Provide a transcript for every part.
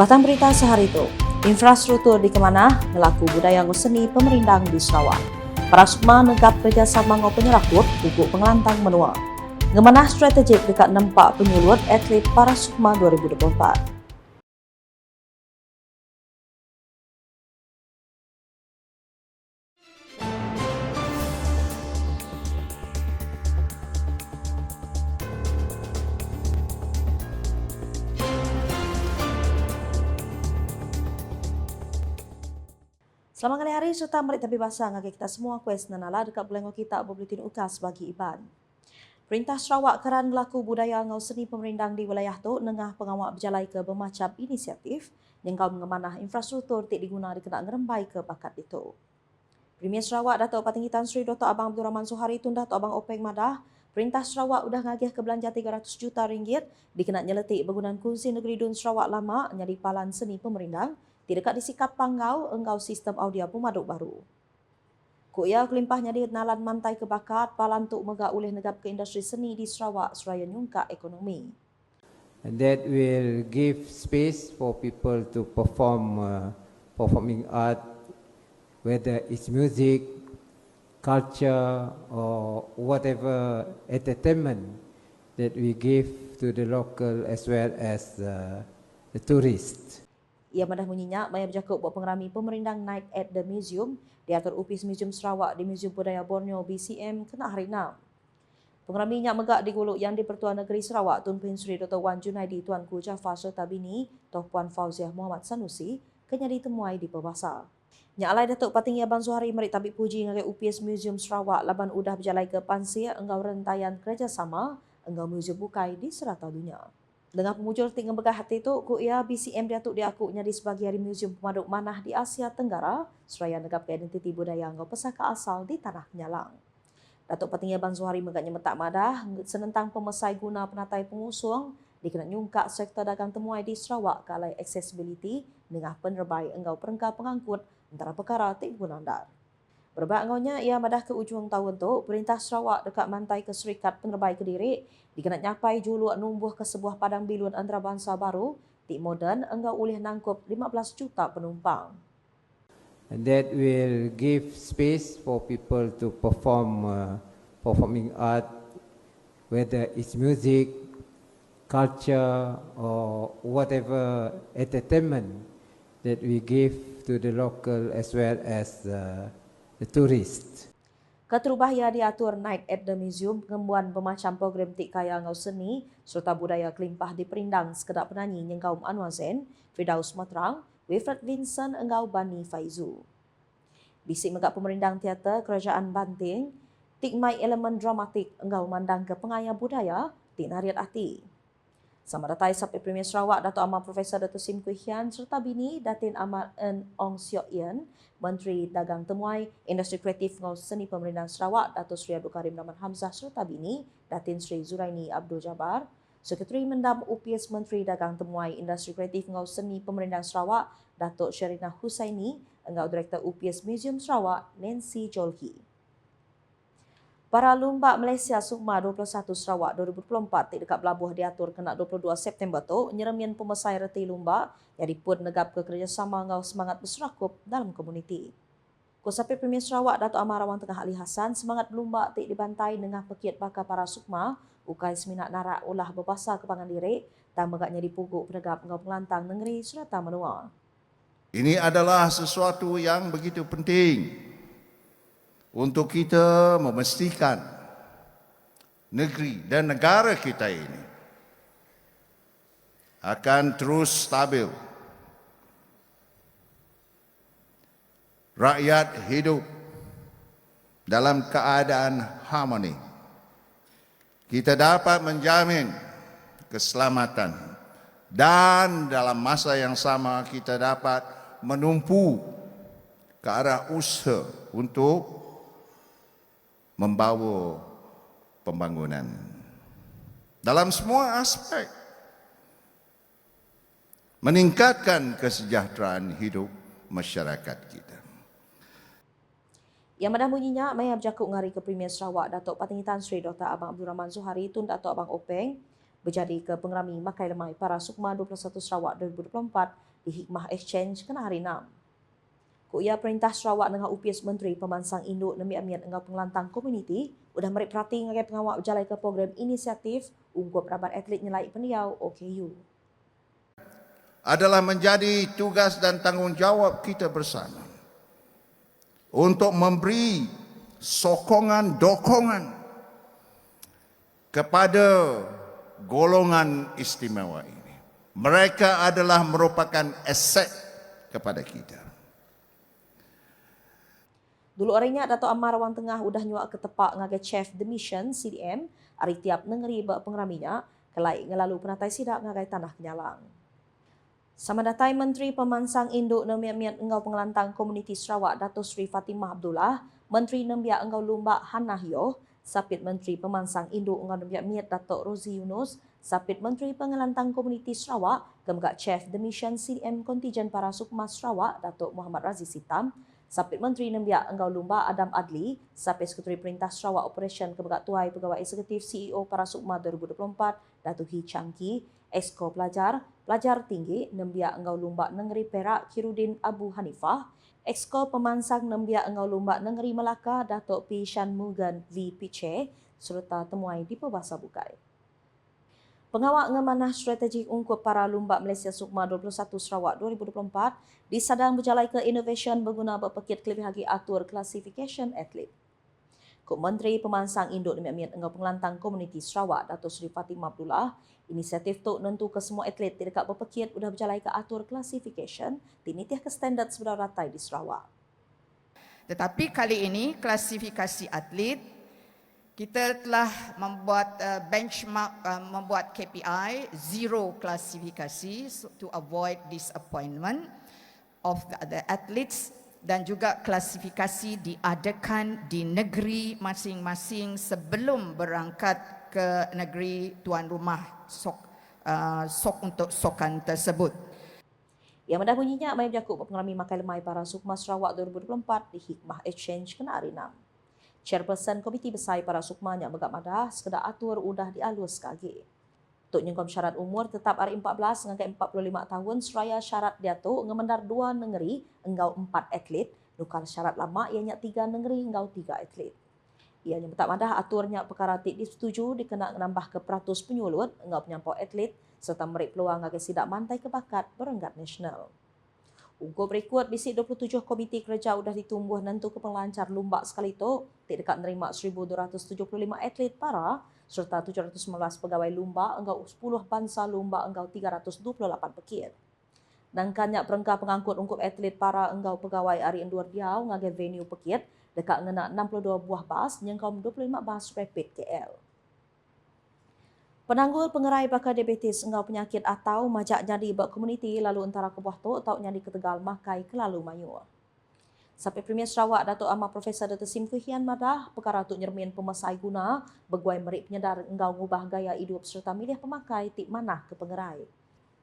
Batang berita sehari itu, infrastruktur di Kemanah melaku budaya seni pemerintah di Sarawak. Para sukma negap kerjasama ngau penyerakut buku pengelantang menua. Ngemanah strategik dekat nempak penyulut atlet para sukma 2024. Selamat hari serta merik tapi basah ngagi kita semua kues nanala dekat belengok kita bulletin ukas bagi Iban. Perintah Sarawak keran melaku budaya ngau seni pemerintah di wilayah tu nengah pengawal berjalai ke bermacam inisiatif yang kau mengemanah infrastruktur tik diguna dikena ngerembai ke bakat itu. Premier Sarawak Datuk Patinggi Tan Sri Dr. Abang Abdul Rahman Suhari Tun Datuk Abang Openg Madah, Perintah Sarawak udah ngagih ke belanja 300 juta ringgit dikena nyeletik bangunan kunci negeri Dun Sarawak lama nyari palan seni pemerintah di dekat disikap Panggau engkau sistem audio pemaduk baru. Kuya kelimpahnya di nalan mantai kebakat palan tuk megak oleh negap ke industri seni di Sarawak seraya nyungka ekonomi. And that will give space for people to performing art, whether it's music, culture, or whatever entertainment that we give to the local as well as the tourists. Ia madah menyenyak maya berjakut buat pengerami pemerintah Night at the Museum diatur UPIS Museum Sarawak di Museum Budaya Borneo BCM kena hari 6. Pengerami nyak megak di Guluk yang di Pertuan Negeri Sarawak Tun Pin Sri Dr. Wan Junaidi Tuanku Jafar serta bini Toh Puan Fauziah Muhammad Sanusi kenya ditemuai di Perbasa. Nyak alai Datuk Patinggi Abang Zuhari merik tabik puji ngagai UPIS Museum Sarawak laban udah berjalai ke Pansir engkau rentayan kerjasama engkau museum bukai di serata dunia. Dengan pemujul tinggal begah hati itu, kuia BCM diatuk diakuknya di sebagai hari museum pemaduk manah di Asia Tenggara, seraya negap ke identiti budaya ngau pesaka asal di Tanah Nyalang. Datuk Patinggi Abang Zuhari megaknya metak madah senentang pemesai guna penatai pengusung dikena nyungkak sektor dagang temuai di Sarawak ke alai accessibility dengan penerbai engkau perengkap pengangkut antara perkara tik gunandar. Berbak ngaunya ia madah ke ujung tahun tu, Perintah Sarawak dekat mantai ke Serikat Penerbai Kediri dikena nyapai juluk numbuh ke sebuah padang bilun antarabangsa baru tik moden engkau oleh nangkup 15 juta penumpang. And that will give space for people to performing art, whether it's music, culture, or whatever entertainment that we give to the local as well as the tourists. Keterubahia diatur Night at the Museum pengembuan bermacam program tik kaya ngau seni serta budaya kelimpah di perindang sekedap penyanyi Nyengkaum Anwar Zain, Firdaus Matrang, Wilfred Vincent engkau Bani Faizu. Bisik megak pemerindang teater Kerajaan Banting, tik mai elemen dramatik engkau mandang ke pengaya budaya tik nariat hati. Sama datai sampai Premier Sarawak Datuk Amar Profesor Datuk Sim Kui Hian serta bini Datin Ahmad Ong Siok Yen, Menteri Dagang Temuai, Industri Kreatif ngau seni pemerintah Sarawak Datuk Sri Abdul Karim Rahman Hamzah serta bini Datin Sri Zuraini Abdul Jabbar, Sekretari Mendam UPIS Menteri Dagang Temuai, Industri Kreatif ngau seni pemerintah Sarawak Datuk Sherina Husaini, engkau Direktur UPIS Museum Sarawak Nancy Jolhi. Para lumba Malaysia Sukma 21 Sarawak 2024 tik dekat Belabuh diatur kena 22 September tu nyeremian pemesai reti lumba yang dipun negap ke kerjasama ngau semangat berserakup dalam komuniti. Kusapi Premier Sarawak Datuk Amar Rawang Tengah Ali Hassan semangat lumba tik dibantai dengan pekiat bakar para Sukma ukai seminat narak ulah berbahasa kepangan diri dan megaknya dipuguk penegap ngau pengelantang negeri serta menua. Ini adalah sesuatu yang begitu penting untuk kita memastikan negeri dan negara kita ini akan terus stabil. Rakyat hidup dalam keadaan harmoni. Kita dapat menjamin keselamatan dan dalam masa yang sama kita dapat menumpu ke arah usaha untuk membawa pembangunan dalam semua aspek, meningkatkan kesejahteraan hidup masyarakat kita. Yang madah bunyinya, maya berjakut ngari ke Premier Sarawak Datuk Patinggi Tan Sri Dr. Abang Abdul Rahman Zuhari Tun Datuk Abang Openg berjadi ke pengerami makai lemai para Sukma 21 Sarawak 2024 di Hikmah Exchange kena hari 6. Kuya Perintah Sarawak dengan UPS Menteri Pemansang Induk nemiat-miat dengan pengelantang komuniti udah merik perhati dengan pengawal berjalan ke program inisiatif ungkup rabat atlet nyelai pendiau OKU. Adalah menjadi tugas dan tanggungjawab kita bersama untuk memberi dokongan kepada golongan istimewa ini. Mereka adalah merupakan aset kepada kita. Dulu orangnya Dato' Ammar Rawang Tengah udah nyuak ke tepak ngagai Chef The Mission CDM hari tiap negeri pengeraminya kelai ngelalu penatai sidak ngagai tanah kenyalang. Sama datai Menteri Pemansang Induk nemiat-miat engau pengelantang komuniti Sarawak Dato' Sri Fatimah Abdullah, Menteri Nembiak engau Lumbak Hannah Yoh, Sapit Menteri Pemansang Induk engau nemiat-miat Dato' Rozi Yunus, Sapit Menteri Pengelantang Komuniti Sarawak, Kemgak Chef The Mission CDM Kontijen Para Sukma Sarawak Dato' Muhammad Razi Sitam, Sapit Menteri Nembiak engau Lumbak Adam Adli, Sapit Sekretari Perintah Sarawak Operation Kemgak Tuai Pegawai Eksekutif CEO Para Sukma 2024 Dato' Hi Changki, Exco Pelajar Tinggi, Nembiak engau Lumbak Negeri Perak Kirudin Abu Hanifah, Exco Pemansang Nembiak engau Lumbak Negeri Melaka Dato' P. Shanmugan V. Piche, serta temuai di Pebahasa Bukai. Pengawal ngemanah strategik ungkup para lumbak Malaysia Sukma 21 Sarawak 2024 disadang berjalai ke innovation berguna berpekit kelebih lagi atur classification atlet. Kuk Menteri Pemansang Induk nemiat-miat engau pengelantang komuniti Sarawak Dato' Sri Fatimah Abdullah, inisiatif tu nentu ke semua atlet di dekat berpekit sudah berjalai ke atur classification tinitiah ke standard sebenar ratai di Sarawak. Tetapi kali ini klasifikasi atlet kita telah membuat benchmark, membuat KPI zero klasifikasi to avoid disappointment of the athletes, dan juga klasifikasi diadakan di negeri masing-masing sebelum berangkat ke negeri tuan rumah sok untuk sokan tersebut. Yang mendah bunyinya Maya Jakub pengalami makai lemai para Sukma Sarawak 2024 di Hikmah Exchange kena hari 6. Chairperson Komiti Besar para Sukma yang begak madah sekedar atur udah dialus kagi. Untuk nyengkom syarat umur tetap hari 14 hingga 45 tahun seraya syarat dia tu ngemendar 2 negeri enggau 4 atlet, nukar syarat lama ianya 3 negeri enggau 3 atlet. Ianya tak madah aturnya perkara tik disetujui dikena nambah ke peratus penyulut enggau penyampau atlet serta merik peluang agar sidak mantai ke bakat berenggat nasional. Ungkup berikut bisik 27 komiti kerja sudah ditumbuh nentu ke pelancar lumbak sekali tu tik dekat menerima 1,275 atlet para serta 719 pegawai lumbak enggau 10 bangsa lumbak enggau 328 pekit. Nangkannya perengkah pengangkut ungkup atlet para enggau pegawai hari endur diau ngagai venue pekit dekat ngena 62 buah bas nyengkom 25 bas rapid KL. Penanggul pengerai bakal diabetes enggau penyakit atau majak jadi bak komuniti lalu antara kebuah tu atau nyadi ke Tegal makai ke lalu mayu. Sampai Premier Sarawak Dato' Ammar Profesor Dr. Sim Fuhian madah perkara tu nyermin pemesai guna berguai merik penyedar enggau ngubah gaya hidup serta milih pemakai tik manah ke pengerai.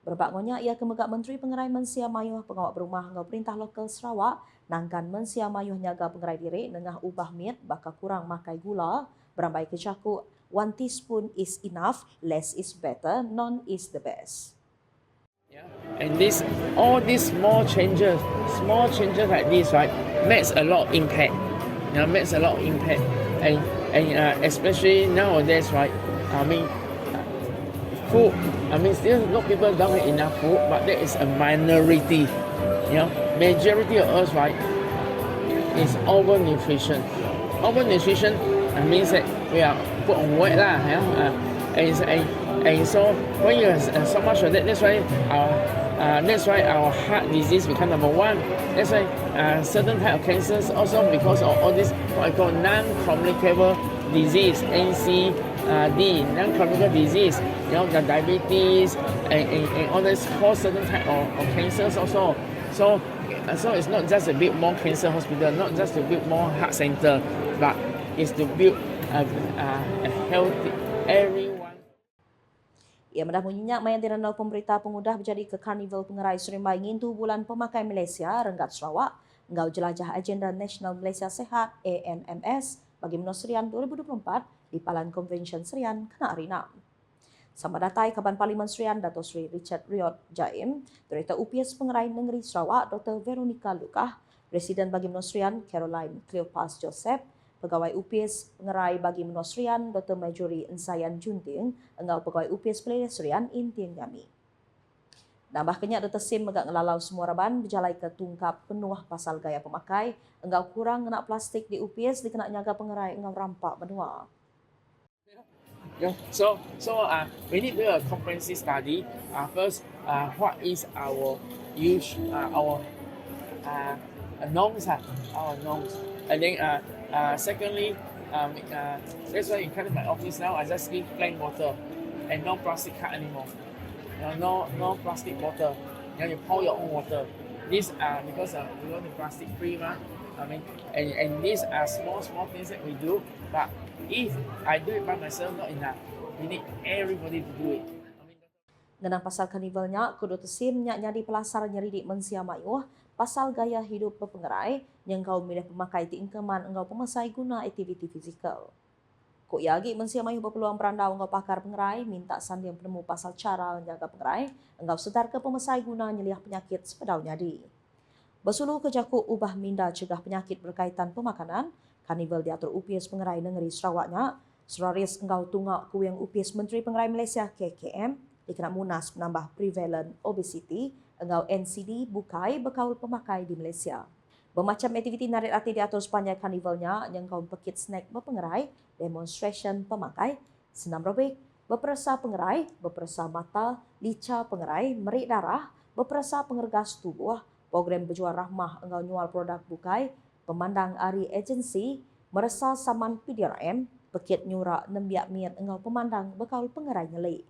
Berbaknya ia kemegak Menteri Pengerai Mensia Mayuh Pengawal Berumah engau Perintah Lokal Sarawak nangkan Mensia Mayuh nyaga pengerai diri nengah ubah miat bakal kurang makai gula berambai ke caku 1 teaspoon is enough, less is better, none is the best. And all these small changes like this, right, makes a lot of impact. Makes a lot of impact, and especially nowadays, right. I mean, food. I mean, still a lot of people don't have enough food, but there is a minority. Majority of us, right, is overnutrition. Overnutrition means that we are put on weight lah. And so when you have so much of that, that's why our heart disease become number one. That's why certain type of cancers also because of all this what I call non-communicable disease, NCD, non-communicable disease. The diabetes and all this cause certain type of cancers also. So it's not just to build more cancer hospital, not just to build more heart center, but it's to build a healthy everyone. Ia mendah menyenyak mayan dirandau pemerintah pengudah berjadi ke Karnival Pengerai Serembai ngintu bulan pemakai Malaysia Renggat Sarawak engau jelajah agenda Nasional Malaysia Sehat ANMS bagi Menua Serian 2024 di Palan Convention Serian kena hari 6. Sama datai Kaban Parlimen Serian Dato' Sri Richard Riot Jaim, Director UPS Pengerai Negeri Sarawak Dr. Veronica Lukah, Presiden Bagi Menua Serian Caroline Cleopas Joseph, Pegawai UPS Pengerai Bagi Menua Serian Dr. Majuri Ensayan Junting, engau Pegawai UPS Pelaya Serian Intiang Yami. Nambah kenyak Dr. Sim megak ngelalau semua raban berjalai ke tungkap penuh pasal gaya pemakai, engau kurang ngenak plastik di UPS dikenak nyaga pengerai engau rampak benua. Yeah. We need to do a comprehensive study. First, what is our norms, our norms, and then secondly, that's why in kind of my office now, I just give plain water and no plastic cup anymore. No plastic bottle. You pour your own water. These are because we want the plastic free, and these are small things that we do. But if I do it by myself, not enough. We need everybody to do it. Ngenang pasal karnivalnya, kudu tesim nyak nyadi pelasar nyeridik mensia mayuh pasal gaya hidup berpengerai yang kau milih pemakai tingkeman engkau pemasai guna aktiviti fizikal. Kok yagi mensia mayuh berpeluang berandau engkau pakar pengerai minta sandiang penemu pasal cara menjaga pengerai engkau sedar ke pemasai guna nyeliah penyakit sepedau nyadi. Bersulu ke jakuk ubah minda cegah penyakit berkaitan pemakanan, karnival diatur UPS Pengerai Negeri Sarawaknya, Seraris engkau tunggak kuing UPS Menteri Pengerai Malaysia KKM, dikena munas menambah prevalent obesity, engkau NCD bukai berkaul pemakai di Malaysia. Bermacam aktiviti narik hati diatur sepanjang karnivalnya, yang kau pekit snack berpengerai, demonstration pemakai, senam robik, berperasa pengerai, berperasa mata, lica pengerai, merik darah, berperasa pengergas tubuh, program berjual rahmah engkau nyual produk bukai, pemandang ari agensi, merasa saman PDRM, pekit nyurak nembiak miat engkau pemandang berkaul pengerai nyeli.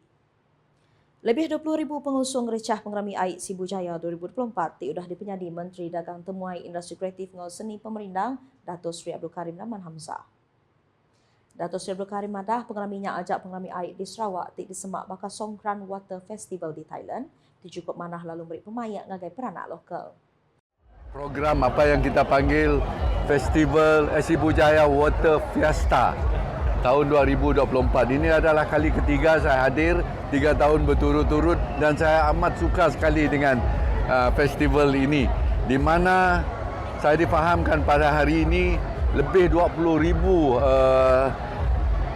Lebih 20,000 pengusung recah pengerami air Sibu Jaya 2024 diudah dipenyadi Menteri Dagang Temuai Industri Kreatif ngau Seni Pemerindang Dato' Sri Abdul Karim Naman Hamzah. Dato' Sri Abdul Karim madah pengeraminya ajak pengerami air di Sarawak di semak bakal Songkran Water Festival di Thailand, dicukup manah lalu beri pemayak ngagai peranak lokal. Program apa yang kita panggil Festival Sibu Jaya Water Fiesta tahun 2024. Ini adalah kali ketiga saya hadir 3 tahun berturut-turut dan saya amat suka sekali dengan festival ini, di mana saya difahamkan pada hari ini lebih 20,000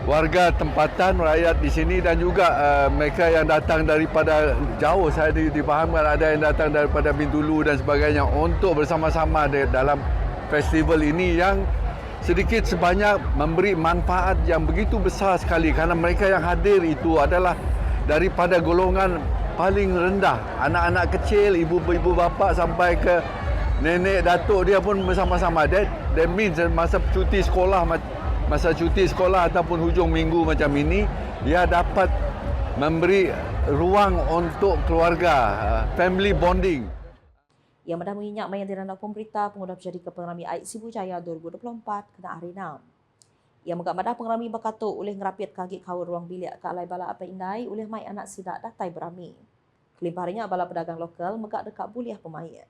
warga tempatan rakyat di sini dan juga mereka yang datang daripada jauh. Saya difahamkan ada yang datang daripada Bintulu dan sebagainya untuk bersama-sama dalam festival ini yang sedikit sebanyak memberi manfaat yang begitu besar sekali, kerana mereka yang hadir itu adalah daripada golongan paling rendah, anak-anak kecil, ibu-ibu bapa sampai ke nenek datuk dia pun bersama-sama. That means masa cuti sekolah ataupun hujung minggu macam ini, dia dapat memberi ruang untuk keluarga, family bonding. Yang madah menginyak mayan dirandau pemberita pengudah berjadi ke pengerami air Sibu Jaya 2024 kena hari 6. Yang megak madah pengerami berkatuk oleh ngerapit kaki kawal ruang bilik ke alai bala apa indai oleh mai anak sidak datai berami. Kelimpahnya bala pedagang lokal megak dekat buliah pemayat.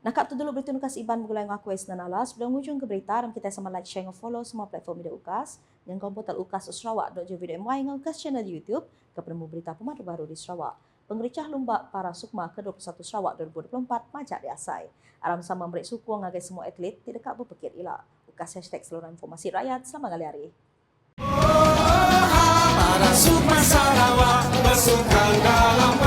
Nakap tu dulu berita nukas Iban bergulai ngaku Esnan Alas. Sebelum hujung ke berita, dan kita sama like, share dan follow semua platform media UKAS. Yang komputer UKAS Sarawak.jv.my dengan UKAS channel YouTube ke penemu berita pemandu baru di Sarawak. Pengericah lomba para sukma ke-21 Sarawak 2024 majak diasai. Aram sama memberi suku ngagai semua atlet tidak dekat berpikir ilah. UKAS hashtag seluruh informasi rakyat. Selamat hari. Para sukma Sarawak bersukan dalam